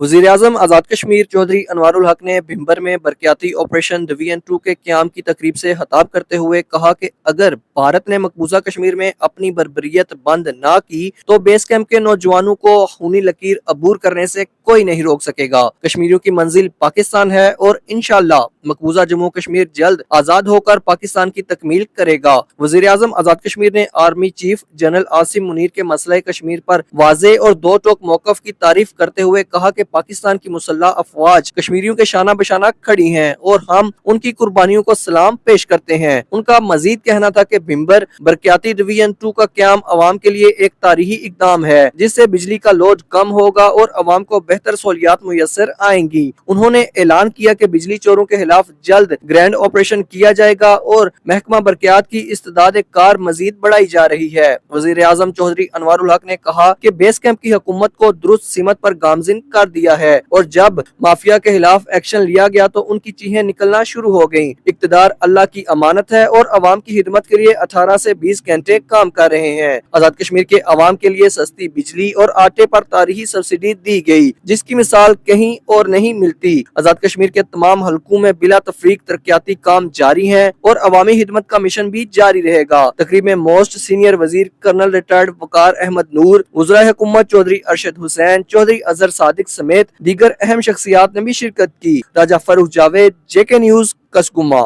वज़ीर आज़म आज़ाद कश्मीर चौधरी अनवारुल हक ने भिंबर में बरकियाती ऑपरेशन डिवीजन 2 के क़याम की तकरीब से खिताब करते हुए कहा कि अगर भारत ने मकबूजा कश्मीर में अपनी बर्बरियत बंद ना की तो बेस कैंप के नौजवानों को खूनी लकीर अबूर करने से कोई नहीं रोक सकेगा। कश्मीरियों की मंजिल पाकिस्तान है और इंशाअल्लाह मकबूजा जम्मू कश्मीर जल्द आज़ाद होकर पाकिस्तान की तकमील करेगा। वज़ीर आज़म आज़ाद कश्मीर ने army chief general Asim Munir के मसला कश्मीर पर वाज़े और दो टोक मौक़िफ़ की तारीफ करते हुए कहा कि पाकिस्तान की मुसल्लह अफवाज कश्मीरियों के शाना बशाना खड़ी हैं और हम उनकी कुर्बानियों को सलाम पेश करते हैं। उनका मजीद कहना था कि भिंबर बरकियाती डिवीजन 2 का क़याम अवाम के लिए एक तारीखी इकदाम है जिससे बिजली का लोड कम होगा और अवाम को बेहतर सहूलियात मुयस्सर आएंगी। उन्होंने ऐलान किया कि बिजली चोरों के खिलाफ जल्द ग्रैंड ऑपरेशन किया जाएगा और महकमा बरकियात की इस्तेदाद कार मजीद बढ़ाई जा रही है। वज़ीर आज़म चौधरी अनवारुल हक ने कहा कि बेस कैंप की हुकूमत को दुरुस्त सीमत पर गामजिन कर दिया है और जब माफिया के खिलाफ एक्शन लिया गया तो उनकी चीखें निकलना शुरू हो गयी। इक़्तिदार अल्लाह की अमानत है और अवाम की खिदमत के लिए 18 से 20 घंटे काम कर रहे हैं। आज़ाद कश्मीर के अवाम के लिए सस्ती बिजली और आटे पर तारीखी सब्सिडी दी गई जिसकी मिसाल कहीं और नहीं मिलती। आज़ाद कश्मीर के तमाम हलकों में बिला तफरीक तरक्याती काम जारी है और अवामी खिदमत का मिशन भी जारी रहेगा। तकरीब में मोस्ट सीनियर वजीर कर्नल रिटायर्ड वकार अहमद नूर, वज़राए हुकूमत चौधरी अरशद हुसैन, चौधरी अजहर सादिक समेत दीगर अहम शख्सियात ने भी शिरकत की। राजा फरूख जावेद, JK न्यूज़, कसगुमा।